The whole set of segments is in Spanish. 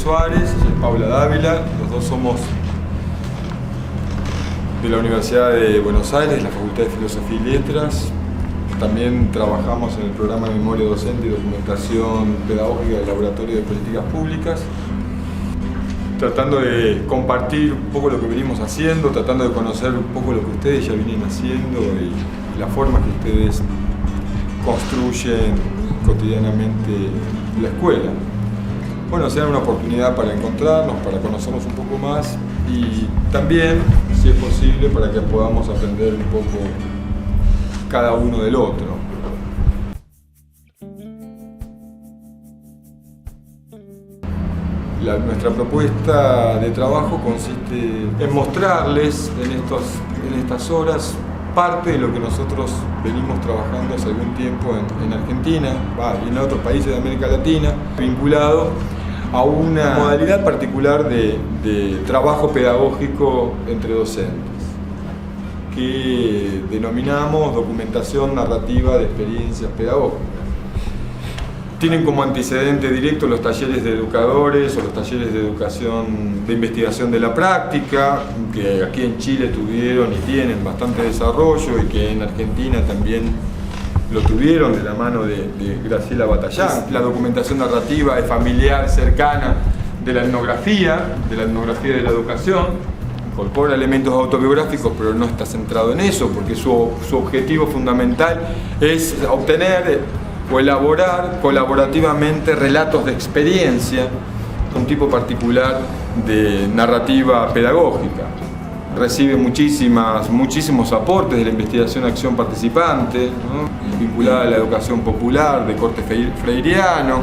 Suárez, ella es Paula Dávila, los dos somos de la Universidad de Buenos Aires, la Facultad de Filosofía y Letras. También trabajamos en el programa de Memoria Docente y Documentación Pedagógica del Laboratorio de Políticas Públicas, tratando de compartir un poco lo que venimos haciendo, tratando de conocer un poco lo que ustedes ya vienen haciendo y la forma que ustedes construyen cotidianamente la escuela. Bueno, será una oportunidad para encontrarnos, para conocernos un poco más y también, si es posible, para que podamos aprender un poco cada uno del otro. Nuestra propuesta de trabajo consiste en mostrarles en estas horas parte de lo que nosotros venimos trabajando hace algún tiempo en Argentina y en otros países de América Latina, vinculado a una modalidad particular de trabajo pedagógico entre docentes, que denominamos documentación narrativa de experiencias pedagógicas. Tienen como antecedente directo los talleres de educadores o los talleres de educación de investigación de la práctica, que aquí en Chile tuvieron y tienen bastante desarrollo y que en Argentina también lo tuvieron de la mano de Graciela Batallán. La documentación narrativa es familiar, cercana de la etnografía de la educación. Incorpora elementos autobiográficos, pero no está centrado en eso, porque su objetivo fundamental es obtener o elaborar colaborativamente relatos de experiencia, un tipo particular de narrativa pedagógica. Recibe muchísimos aportes de la investigación acción participante, ¿no?, vinculada a la educación popular de corte freiriano.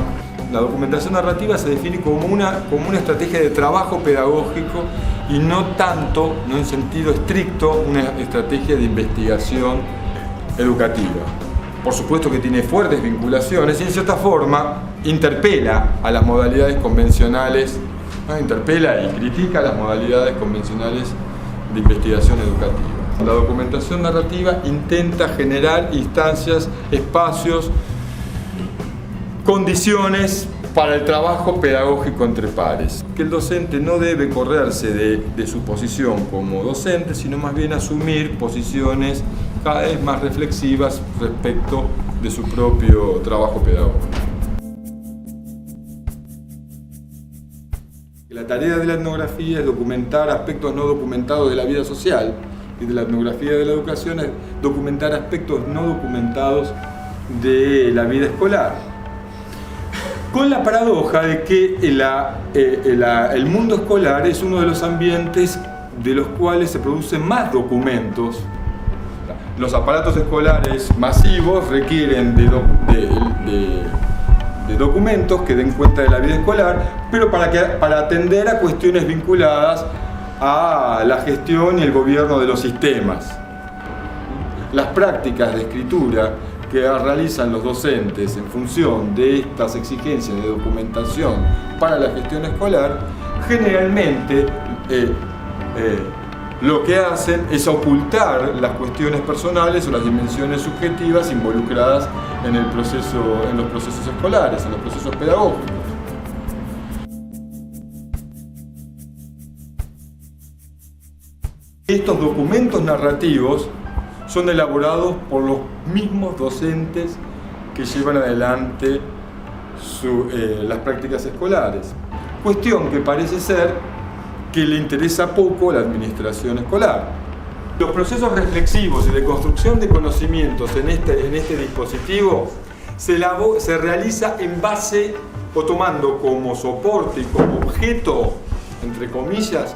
La documentación narrativa se define como una estrategia de trabajo pedagógico y no en sentido estricto, una estrategia de investigación educativa. Por supuesto que tiene fuertes vinculaciones y en cierta forma interpela a las modalidades convencionales, ¿no? Interpela y critica las modalidades convencionales de investigación educativa. La documentación narrativa intenta generar instancias, espacios, condiciones para el trabajo pedagógico entre pares. Que el docente no debe correrse de su posición como docente, sino más bien asumir posiciones cada vez más reflexivas respecto de su propio trabajo pedagógico. La tarea de la etnografía es documentar aspectos no documentados de la vida social, y de la etnografía de la educación es documentar aspectos no documentados de la vida escolar. Con la paradoja de que el mundo escolar es uno de los ambientes de los cuales se producen más documentos. Los aparatos escolares masivos requieren de documentos que den cuenta de la vida escolar, pero para atender a cuestiones vinculadas a la gestión y el gobierno de los sistemas. Las prácticas de escritura que realizan los docentes en función de estas exigencias de documentación para la gestión escolar, generalmente lo que hacen es ocultar las cuestiones personales o las dimensiones subjetivas involucradas en los procesos escolares, en los procesos pedagógicos. Estos documentos narrativos son elaborados por los mismos docentes que llevan adelante las prácticas escolares. Cuestión que parece ser que le interesa poco a la administración escolar. Los procesos reflexivos y de construcción de conocimientos en este dispositivo se realiza en base o tomando como soporte y como objeto, entre comillas,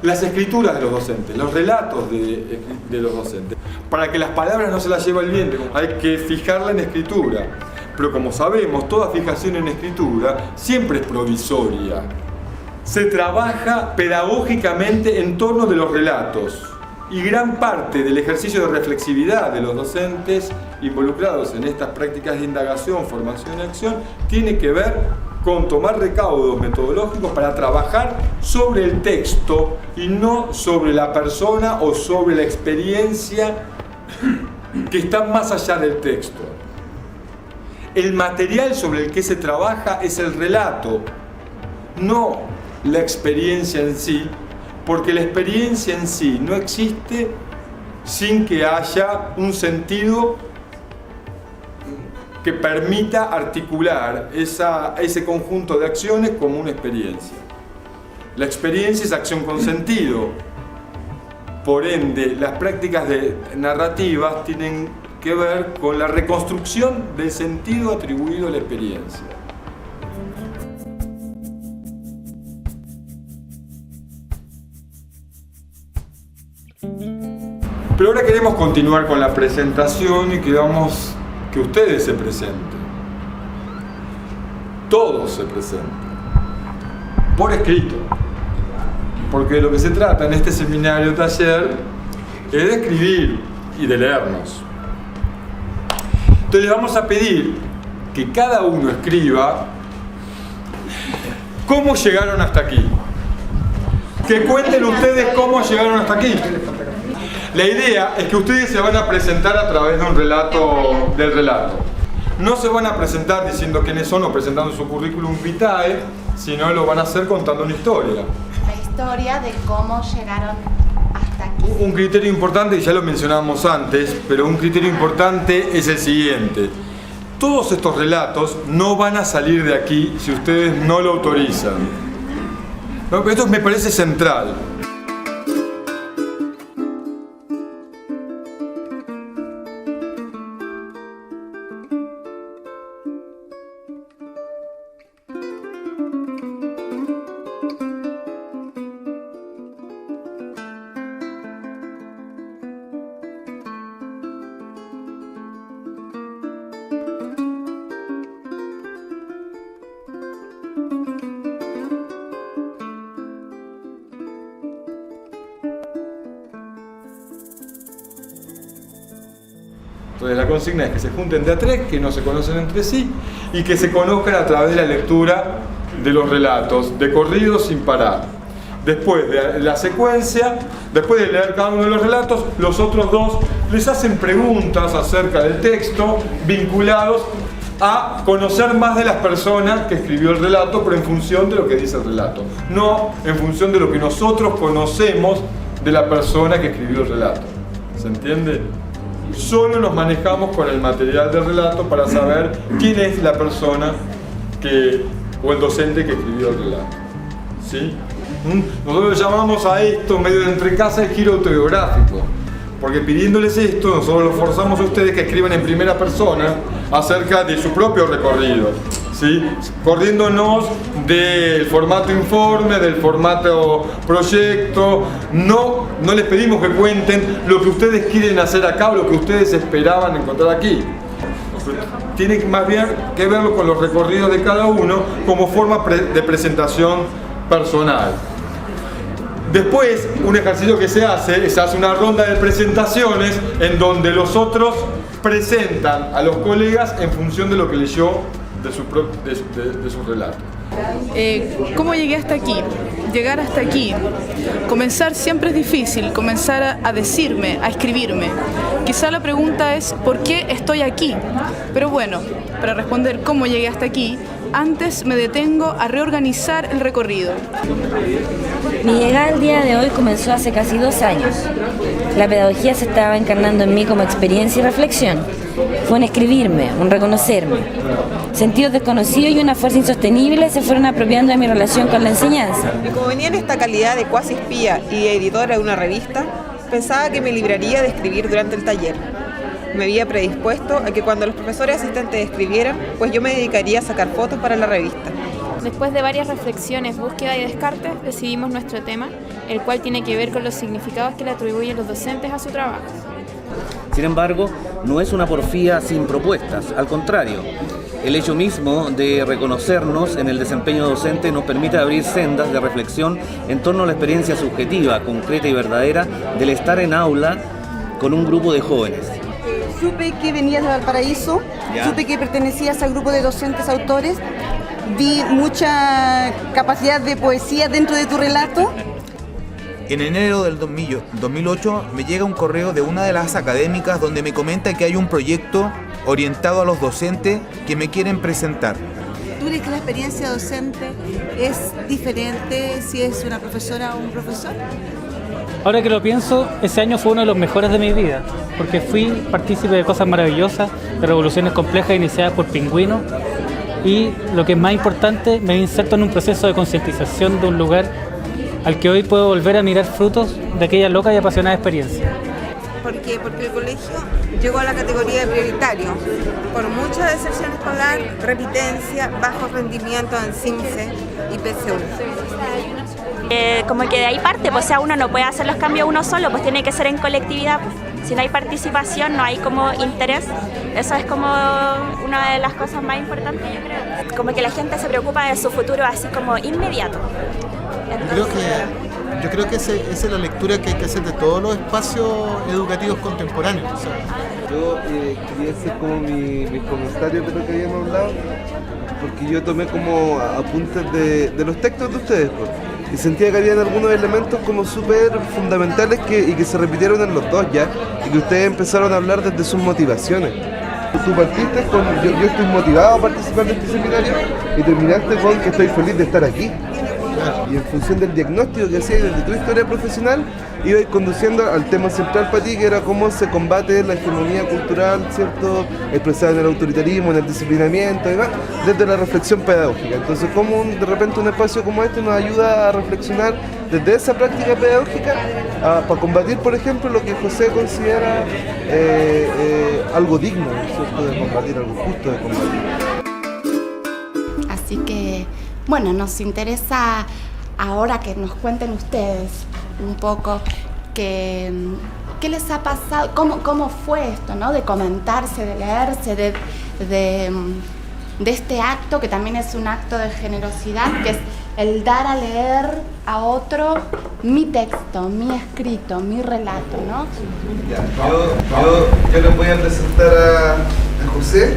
las escrituras de los docentes, los relatos de los docentes. Para que las palabras no se las lleve el viento, hay que fijarla en escritura. Pero como sabemos, toda fijación en escritura siempre es provisoria. Se trabaja pedagógicamente en torno de los relatos y gran parte del ejercicio de reflexividad de los docentes involucrados en estas prácticas de indagación, formación y acción tiene que ver con tomar recaudos metodológicos para trabajar sobre el texto y no sobre la persona o sobre la experiencia que está más allá del texto. El material sobre el que se trabaja es el relato no la experiencia en sí, porque la experiencia en sí no existe sin que haya un sentido que permita articular ese conjunto de acciones como una experiencia. La experiencia es acción con sentido. Por ende, las prácticas narrativas tienen que ver con la reconstrucción del sentido atribuido a la experiencia. Pero ahora queremos continuar con la presentación y queremos que ustedes se presenten. Todos se presenten. Por escrito. Porque de lo que se trata en este seminario taller es de escribir y de leernos. Entonces les vamos a pedir que cada uno escriba cómo llegaron hasta aquí. Que cuenten ustedes cómo llegaron hasta aquí. La idea es que ustedes se van a presentar a través de un relato, del relato. No se van a presentar diciendo quiénes son o presentando su currículum vitae, sino lo van a hacer contando una historia. La historia de cómo llegaron hasta aquí. Un criterio importante, y ya lo mencionábamos antes, pero un criterio importante es el siguiente. Todos estos relatos no van a salir de aquí si ustedes no lo autorizan. Esto me parece central. Entonces la consigna es que se junten de a tres, que no se conocen entre sí y que se conozcan a través de la lectura de los relatos, de corrido sin parar. Después de la secuencia, después de leer cada uno de los relatos, los otros dos les hacen preguntas acerca del texto vinculados a conocer más de las personas que escribió el relato, pero en función de lo que dice el relato, no en función de lo que nosotros conocemos de la persona que escribió el relato. ¿Se entiende? Solo nos manejamos con el material del relato para saber quién es la persona o el docente que escribió el relato. ¿Sí? Nosotros llamamos a esto, medio de entrecasa, el giro autobiográfico. Porque pidiéndoles esto, nosotros los forzamos a ustedes que escriban en primera persona acerca de su propio recorrido. ¿Sí? Corriéndonos del formato informe, del formato proyecto. No les pedimos que cuenten lo que ustedes quieren hacer acá o lo que ustedes esperaban encontrar aquí. Tiene más bien que verlo con los recorridos de cada uno como forma de presentación personal. Después, un ejercicio que se hace una ronda de presentaciones en donde los otros presentan a los colegas en función de lo que leyó de su relato. ¿Cómo llegué hasta aquí? Llegar hasta aquí. Comenzar siempre es difícil, comenzar a decirme, a escribirme. Quizá la pregunta es ¿por qué estoy aquí? Pero bueno, para responder cómo llegué hasta aquí, antes me detengo a reorganizar el recorrido. Mi llegada al día de hoy comenzó hace casi 2 años. La pedagogía se estaba encarnando en mí como experiencia y reflexión. Fue un escribirme, un reconocerme. Sentidos desconocidos y una fuerza insostenible se fueron apropiando de mi relación con la enseñanza. Y como venía en esta calidad de cuasi espía y editora de una revista, pensaba que me libraría de escribir durante el taller. Me había predispuesto a que cuando los profesores asistentes escribieran, pues yo me dedicaría a sacar fotos para la revista. Después de varias reflexiones, búsqueda y descartes, decidimos nuestro tema, el cual tiene que ver con los significados que le atribuyen los docentes a su trabajo. Sin embargo, no es una porfía sin propuestas, al contrario. El hecho mismo de reconocernos en el desempeño docente nos permite abrir sendas de reflexión en torno a la experiencia subjetiva, concreta y verdadera del estar en aula con un grupo de jóvenes. Supe que venías de Valparaíso, supe que pertenecías al grupo de docentes autores, vi mucha capacidad de poesía dentro de tu relato. En enero del 2008 me llega un correo de una de las académicas donde me comenta que hay un proyecto orientado a los docentes que me quieren presentar. Tú ¿Tú crees que la experiencia docente es diferente si es una profesora o un profesor? Ahora que lo pienso, ese año fue uno de los mejores de mi vida, porque fui partícipe de cosas maravillosas, de revoluciones complejas iniciadas por pingüinos, y lo que es más importante, me inserto en un proceso de concientización de un lugar al que hoy puedo volver a mirar frutos de aquella loca y apasionada experiencia. ¿Por qué? Porque el colegio llegó a la categoría de prioritario por mucha deserción escolar, repitencia, bajo rendimiento en CIMSE y PSU. Como que de ahí parte, pues, o sea, uno no puede hacer los cambios uno solo, pues tiene que ser en colectividad. Si no hay participación, no hay como interés. Eso es como una de las cosas más importantes, yo creo. Como que la gente se preocupa de su futuro así como inmediato. Entonces, yo creo que esa es la lectura que hay que hacer de todos los espacios educativos contemporáneos. O sea. Yo quería hacer como mis comentarios de lo que habíamos hablado, porque yo tomé como apuntes de los textos de ustedes, pues. Y sentía que habían algunos elementos como súper fundamentales y que se repitieron en los dos ya, y que ustedes empezaron a hablar desde sus motivaciones. Tú partiste con yo estoy motivado a participar de este seminario y terminaste con que estoy feliz de estar aquí. Y en función del diagnóstico que hacías desde tu historia profesional, ibas conduciendo al tema central para ti, que era cómo se combate la hegemonía cultural, ¿cierto?, expresada en el autoritarismo, en el disciplinamiento y demás, desde la reflexión pedagógica. Entonces, cómo de repente un espacio como este nos ayuda a reflexionar desde esa práctica pedagógica para combatir, por ejemplo, lo que José considera algo digno, ¿cierto?, de combatir, algo justo de combatir. Así que, bueno, nos interesa ahora que nos cuenten ustedes un poco qué les ha pasado, cómo fue esto, ¿no? De comentarse, de leerse, de este acto, que también es un acto de generosidad, que es el dar a leer a otro mi texto, mi escrito, mi relato, ¿no? Ya, yo les voy a presentar a José.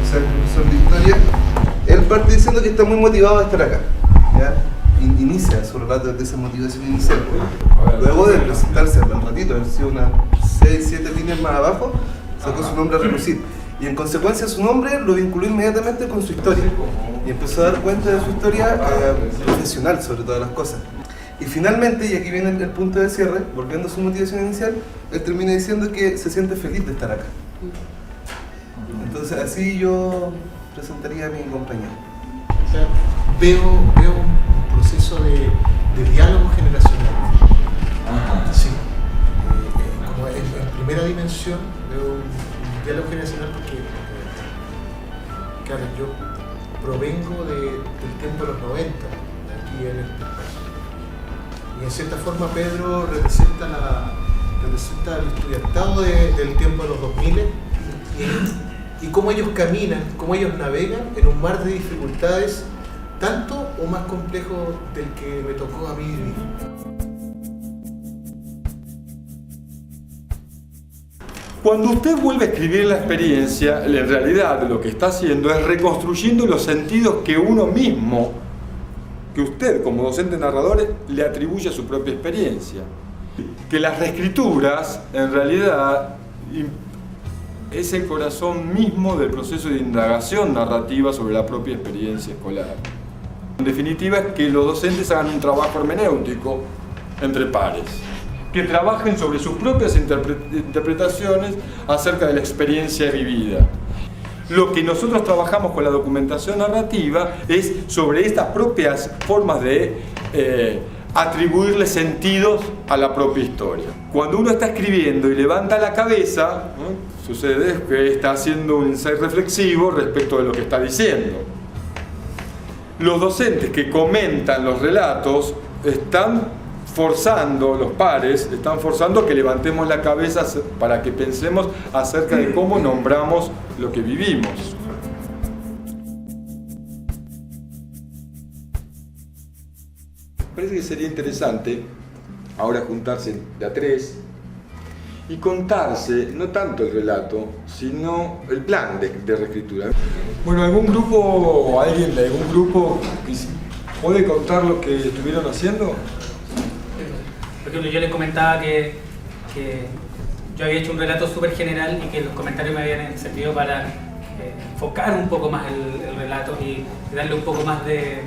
José es profesor de historia. Él parte diciendo que está muy motivado a estar acá, ¿ya? Inicia su relato desde esa motivación inicial. Luego de presentarse al ratito, haber sido unas 6-7 líneas más abajo, sacó su nombre a relucir. Y en consecuencia su nombre lo vinculó inmediatamente con su historia. Y empezó a dar cuenta de su historia profesional, sobre todas las cosas. Y finalmente, y aquí viene el punto de cierre, volviendo a su motivación inicial, él termina diciendo que se siente feliz de estar acá. Entonces así yo presentaría a mi compañero. O sea, veo un proceso de diálogo generacional. Ajá. Sí. Como en primera dimensión veo un diálogo generacional porque claro, yo provengo del tiempo de los 90, aquí en este espacio. Y en cierta forma Pedro representa el estudiantado del tiempo de los 2000 y cómo ellos caminan, cómo ellos navegan en un mar de dificultades tanto o más complejo del que me tocó a mí vivir. Cuando usted vuelve a escribir la experiencia, en realidad lo que está haciendo es reconstruyendo los sentidos que uno mismo, que usted como docente narrador, le atribuye a su propia experiencia. Que las reescrituras, en realidad, es el corazón mismo del proceso de indagación narrativa sobre la propia experiencia escolar. En definitiva, es que los docentes hagan un trabajo hermenéutico entre pares, que trabajen sobre sus propias interpretaciones acerca de la experiencia vivida. Lo que nosotros trabajamos con la documentación narrativa es sobre estas propias formas de atribuirle sentidos a la propia historia. Cuando uno está escribiendo y levanta la cabeza, ¿no?, sucede que está haciendo un ensayo reflexivo respecto de lo que está diciendo. Los docentes que comentan los relatos están forzando, los pares, están forzando que levantemos la cabeza para que pensemos acerca de cómo nombramos lo que vivimos. Parece que sería interesante ahora juntarse de a tres y contarse, no tanto el relato, sino el plan de reescritura. Bueno, alguien de algún grupo puede contar lo que estuvieron haciendo? Por ejemplo, yo les comentaba que yo había hecho un relato súper general y que los comentarios me habían servido para enfocar un poco más el relato y darle un poco más de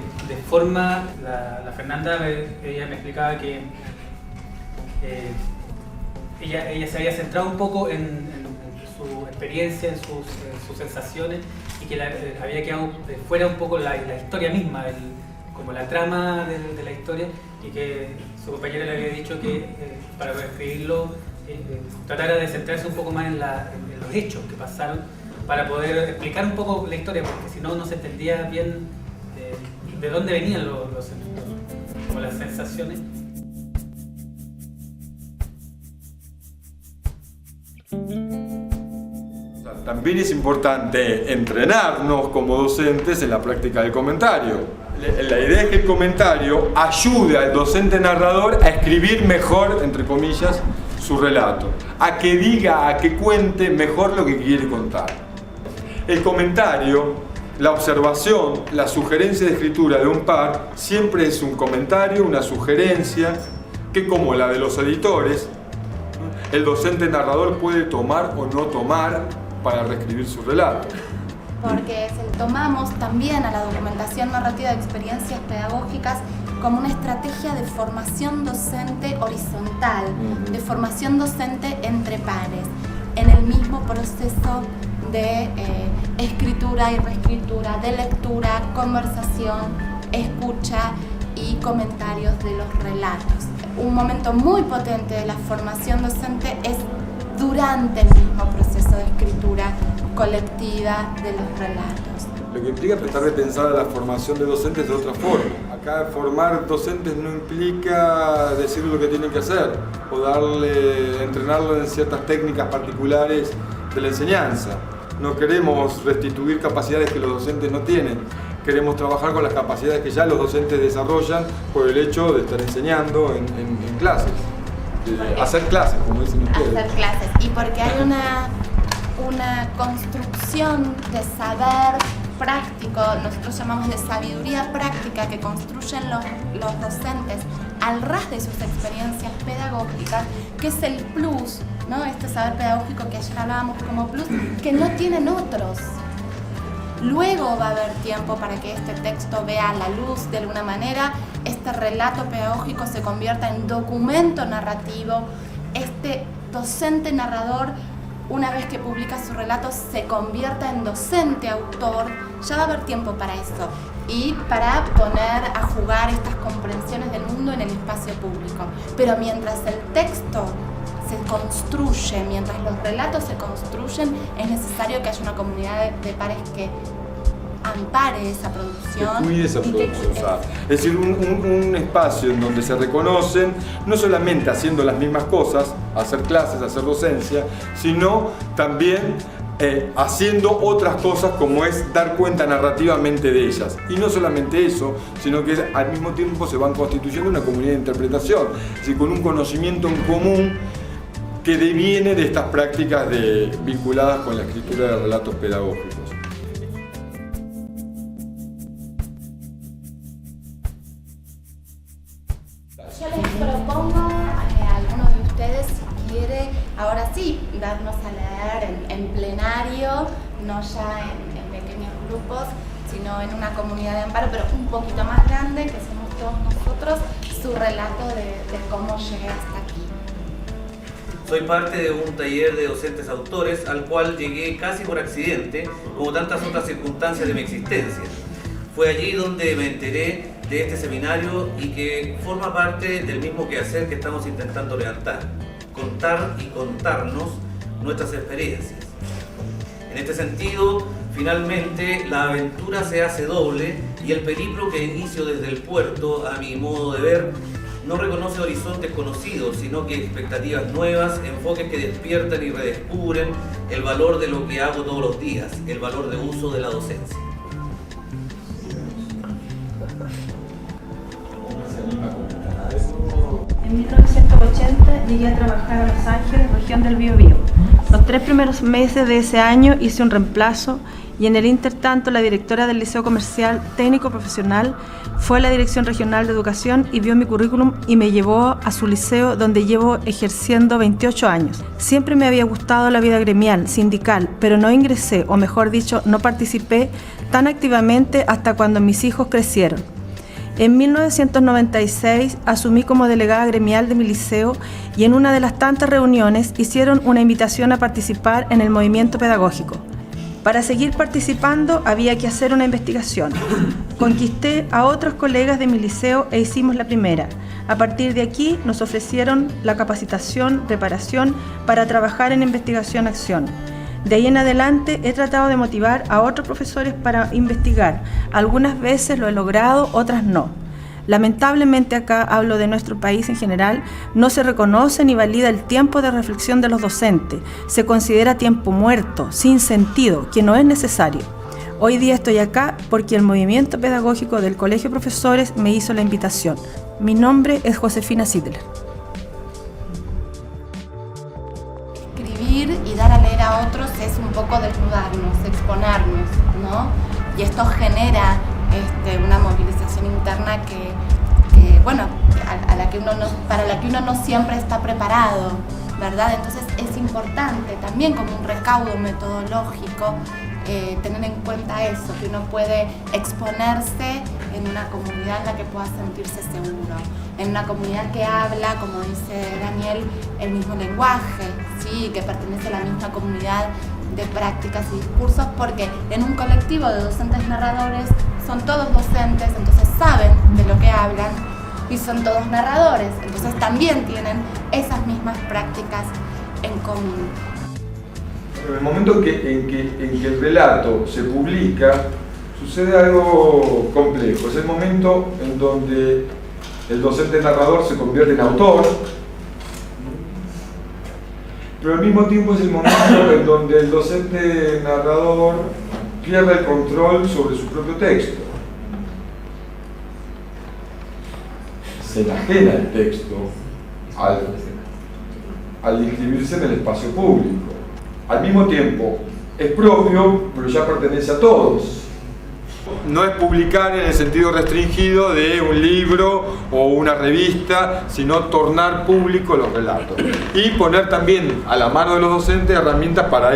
forma. La Fernanda, ella me explicaba que ella se había centrado un poco en su experiencia, en sus sensaciones, y que había quedado fuera un poco la historia misma, como la trama de la historia, y que su compañera le había dicho que para escribirlo tratara de centrarse un poco más en los hechos que pasaron, para poder explicar un poco la historia, porque si no, no se entendía bien de dónde venían como las sensaciones. También es importante entrenarnos como docentes en la práctica del comentario. La idea es que el comentario ayude al docente narrador a escribir mejor, entre comillas, su relato, a que diga, a que cuente mejor lo que quiere contar. El comentario, la observación, la sugerencia de escritura de un par siempre es un comentario, una sugerencia que, como la de los editores, el docente narrador puede tomar o no tomar para reescribir su relato. Porque tomamos también a la documentación narrativa de experiencias pedagógicas como una estrategia de formación docente horizontal, de formación docente entre pares, en el mismo proceso de escritura y reescritura, de lectura, conversación, escucha y comentarios de los relatos. Un momento muy potente de la formación docente es durante el mismo proceso de escritura colectiva de los relatos. Lo que implica tratar de pensar la formación de docentes de otra forma. Acá formar docentes no implica decir lo que tienen que hacer o entrenarlo en ciertas técnicas particulares de la enseñanza. No queremos restituir capacidades que los docentes no tienen. Queremos trabajar con las capacidades que ya los docentes desarrollan por el hecho de estar enseñando en clases. Hacer clases, como dicen ustedes. Hacer clases. Y porque hay una construcción de saber práctico, nosotros llamamos de sabiduría práctica, que construyen los docentes al ras de sus experiencias pedagógicas, que es el plus, ¿no? Este saber pedagógico que ayer hablábamos como plus, que no tienen otros. Luego va a haber tiempo para que este texto vea la luz de alguna manera, este relato pedagógico se convierta en documento narrativo, este docente narrador, una vez que publica su relato, se convierta en docente autor. Ya va a haber tiempo para eso y para poner a jugar estas comprensiones del mundo en el espacio público. Pero mientras el texto se construye, mientras los relatos se construyen, es necesario que haya una comunidad de pares que ampare esa producción. Que cuide esa producción. Es decir, un espacio en donde se reconocen, no solamente haciendo las mismas cosas, hacer clases, hacer docencia, sino también haciendo otras cosas como es dar cuenta narrativamente de ellas. Y no solamente eso, sino que al mismo tiempo se van constituyendo una comunidad de interpretación, es decir, con un conocimiento en común que deviene de estas prácticas vinculadas con la escritura de relatos pedagógicos. Yo les propongo a alguno de ustedes, si quiere, ahora sí, darnos a leer en plenario, no ya en pequeños grupos, sino en una comunidad de amparo, pero un poquito más grande, que somos todos nosotros, su relato de cómo llegué hasta aquí. Soy parte de un taller de docentes autores al cual llegué casi por accidente, como tantas otras circunstancias de mi existencia. Fue allí donde me enteré de este seminario y que forma parte del mismo quehacer que estamos intentando levantar, contar y contarnos nuestras experiencias. En este sentido, finalmente la aventura se hace doble y el periplo que inicio desde el puerto, a mi modo de ver, no reconoce horizontes conocidos, sino que expectativas nuevas, enfoques que despiertan y redescubren el valor de lo que hago todos los días, el valor de uso de la docencia. En 1980 llegué a trabajar a Los Ángeles, región del Biobío. Los 3 primeros meses de ese año hice un reemplazo y en el intertanto la directora del Liceo Comercial Técnico Profesional fue a la Dirección Regional de Educación y vio mi currículum y me llevó a su liceo, donde llevo ejerciendo 28 años. Siempre me había gustado la vida gremial, sindical, pero no ingresé, o mejor dicho, no participé tan activamente hasta cuando mis hijos crecieron. En 1996 asumí como delegada gremial de mi liceo y en una de las tantas reuniones hicieron una invitación a participar en el movimiento pedagógico. Para seguir participando había que hacer una investigación. Conquisté a otros colegas de mi liceo e hicimos la primera. A partir de aquí nos ofrecieron la capacitación, preparación para trabajar en investigación-acción. De ahí en adelante he tratado de motivar a otros profesores para investigar. Algunas veces lo he logrado, otras no. Lamentablemente acá, hablo de nuestro país en general, no se reconoce ni valida el tiempo de reflexión de los docentes. Se considera tiempo muerto, sin sentido, que no es necesario. Hoy día estoy acá porque el movimiento pedagógico del Colegio de Profesores me hizo la invitación. Mi nombre es Josefina Sidler. Escribir y dar a leer a otros es un poco desnudarnos, exponernos, ¿no? Y esto genera una movilización interna que bueno, para la que uno no siempre está preparado, ¿verdad? Entonces es importante también como un recaudo metodológico tener en cuenta eso, que uno puede exponerse en una comunidad en la que pueda sentirse seguro, en una comunidad que habla, como dice Daniel, el mismo lenguaje, ¿sí? Que pertenece a la misma comunidad de prácticas y discursos, porque en un colectivo de docentes narradores son todos docentes, entonces saben de lo que hablan y son todos narradores, entonces también tienen esas mismas prácticas en común. En el momento en que el relato se publica, sucede algo complejo. Es el momento en donde el docente narrador se convierte en autor, pero al mismo tiempo es el momento en donde el docente narrador pierde el control sobre su propio texto. Se enajena el texto al inscribirse en el espacio público. Al mismo tiempo es propio, pero ya pertenece a todos. No es publicar en el sentido restringido de un libro o una revista, sino tornar público los relatos. Y poner también a la mano de los docentes herramientas para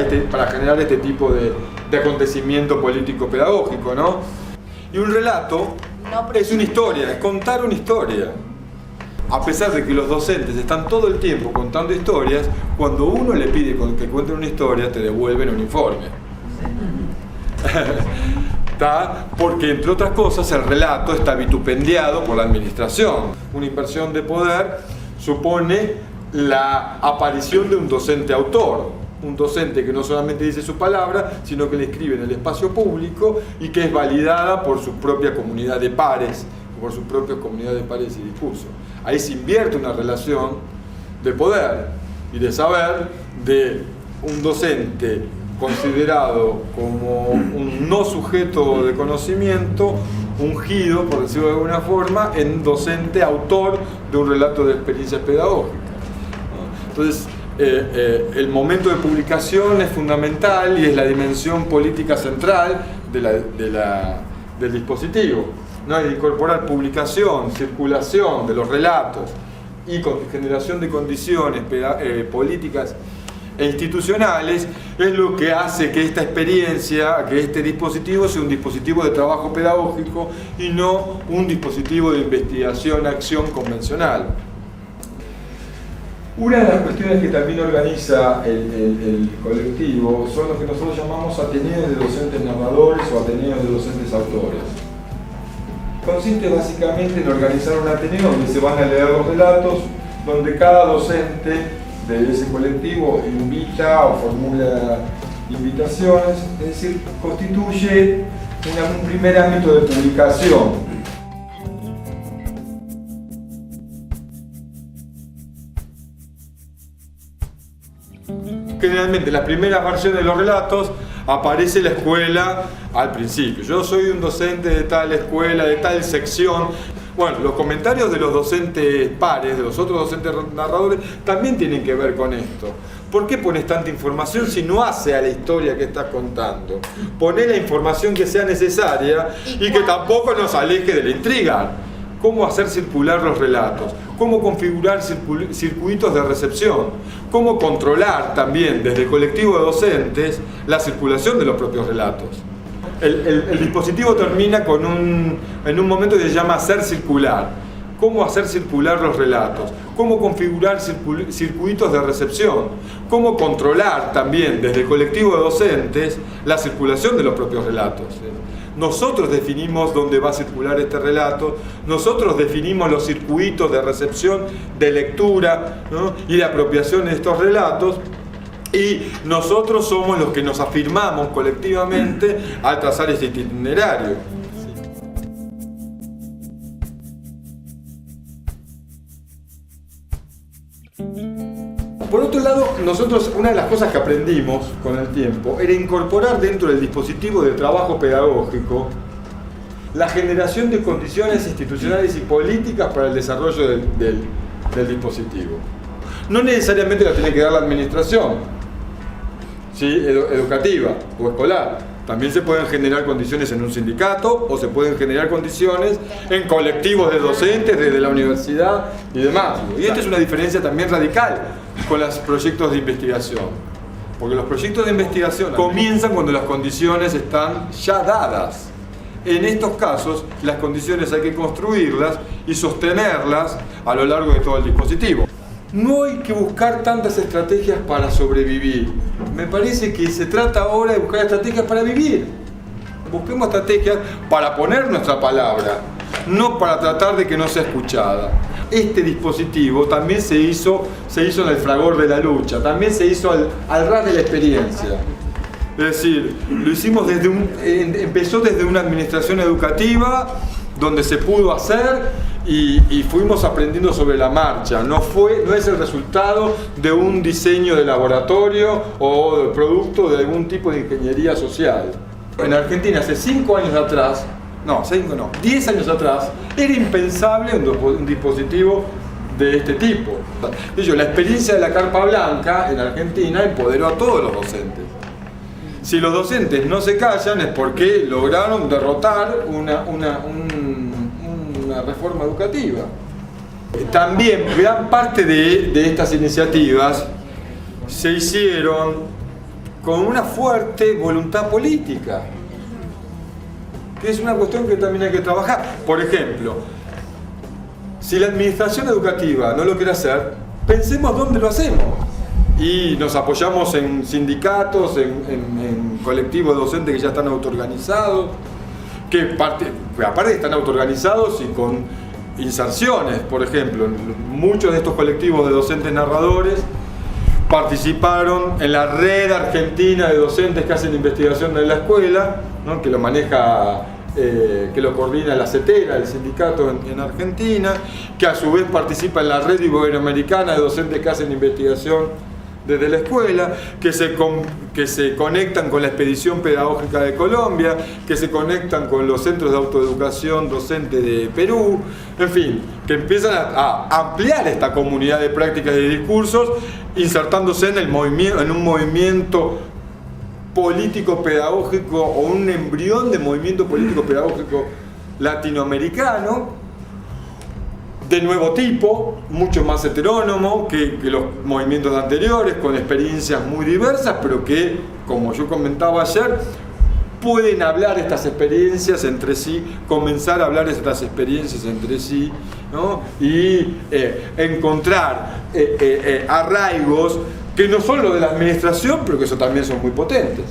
generar este tipo de acontecimiento político-pedagógico, ¿no? Y un relato es una historia, es contar una historia. A pesar de que los docentes están todo el tiempo contando historias, cuando uno le pide que cuenten una historia, te devuelven un informe. Porque, entre otras cosas, el relato está vitupendiado por la administración. Una inversión de poder supone la aparición de un docente autor. Un docente que no solamente dice su palabra, sino que le escribe en el espacio público y que es validada por su propia comunidad de pares, por su propia comunidad de pares y discurso. Ahí se invierte una relación de poder y de saber de un docente considerado como un no sujeto de conocimiento, ungido, por decirlo de alguna forma, en docente autor de un relato de experiencia pedagógica. Entonces, el momento de publicación es fundamental y es la dimensión política central del dispositivo. ¿No? Hay que incorporar publicación, circulación de los relatos y generación de condiciones políticas e institucionales es lo que hace que esta experiencia, que este dispositivo sea un dispositivo de trabajo pedagógico y no un dispositivo de investigación-acción convencional. Una de las cuestiones que también organiza el colectivo son los que nosotros llamamos ateneos de docentes narradores o ateneos de docentes autores. Consiste básicamente en organizar un ateneo donde se van a leer los relatos, donde cada docente de ese colectivo invita o formula invitaciones, es decir, constituye un primer ámbito de publicación. Generalmente en las primeras versiones de los relatos aparece la escuela al principio. Yo soy un docente de tal escuela, de tal sección. Bueno, los comentarios de los docentes pares, de los otros docentes narradores, también tienen que ver con esto. ¿Por qué pones tanta información si no hace a la historia que estás contando? Poné la información que sea necesaria y que tampoco nos aleje de la intriga. Cómo hacer circular los relatos, cómo configurar circuitos de recepción, cómo controlar también desde el colectivo de docentes la circulación de los propios relatos. El dispositivo termina en un momento que se llama hacer circular. Cómo hacer circular los relatos, cómo configurar circuitos de recepción, cómo controlar también desde el colectivo de docentes la circulación de los propios relatos. Nosotros definimos dónde va a circular este relato, nosotros definimos los circuitos de recepción, de lectura, ¿no? y de apropiación de estos relatos, y nosotros somos los que nos afirmamos colectivamente al trazar este itinerario. Por otro lado, nosotros, una de las cosas que aprendimos con el tiempo era incorporar dentro del dispositivo de trabajo pedagógico la generación de condiciones institucionales y políticas para el desarrollo del dispositivo. No necesariamente la tiene que dar la administración, ¿sí? Educativa o escolar. También se pueden generar condiciones en un sindicato o se pueden generar condiciones en colectivos de docentes desde la universidad y demás. Y esta es una diferencia también radical con los proyectos de investigación. Porque los proyectos de investigación comienzan cuando las condiciones están ya dadas. En estos casos, las condiciones hay que construirlas y sostenerlas a lo largo de todo el dispositivo. No hay que buscar tantas estrategias para sobrevivir. Me parece que se trata ahora de buscar estrategias para vivir. Busquemos estrategias para poner nuestra palabra, no para tratar de que no sea escuchada. Este dispositivo también se hizo en el fragor de la lucha, también se hizo al ras de la experiencia. Es decir, lo hicimos empezó desde una administración educativa donde se pudo hacer y fuimos aprendiendo sobre la marcha. No es el resultado de un diseño de laboratorio o del producto de algún tipo de ingeniería social. En Argentina hace 5 años atrás, 10 años atrás, era impensable un dispositivo de este tipo. De hecho, la experiencia de la Carpa Blanca en Argentina empoderó a todos los docentes. Si los docentes no se callan es porque lograron derrotar una reforma educativa. También gran parte de estas iniciativas se hicieron con una fuerte voluntad política, que es una cuestión que también hay que trabajar. Por ejemplo, si la administración educativa no lo quiere hacer, pensemos dónde lo hacemos. Y nos apoyamos en sindicatos, en colectivos de docentes que ya están autoorganizados, que aparte están autoorganizados y con inserciones. Por ejemplo, muchos de estos colectivos de docentes narradores participaron en la red argentina de docentes que hacen investigación en la escuela, ¿no? Que lo maneja, que lo coordina la CETERA, el sindicato en Argentina, que a su vez participa en la red iberoamericana de docentes que hacen investigación desde la escuela, que se conectan con la Expedición Pedagógica de Colombia, que se conectan con los centros de autoeducación docente de Perú, en fin, que empiezan a ampliar esta comunidad de prácticas y de discursos, insertándose en un movimiento político-pedagógico o un embrión de movimiento político-pedagógico latinoamericano, de nuevo tipo, mucho más heterónomo que los movimientos anteriores, con experiencias muy diversas, pero que, como yo comentaba ayer, pueden hablar estas experiencias entre sí, comenzar a hablar estas experiencias entre sí, ¿no? Y encontrar arraigos que no son los de la administración, pero que eso también son muy potentes.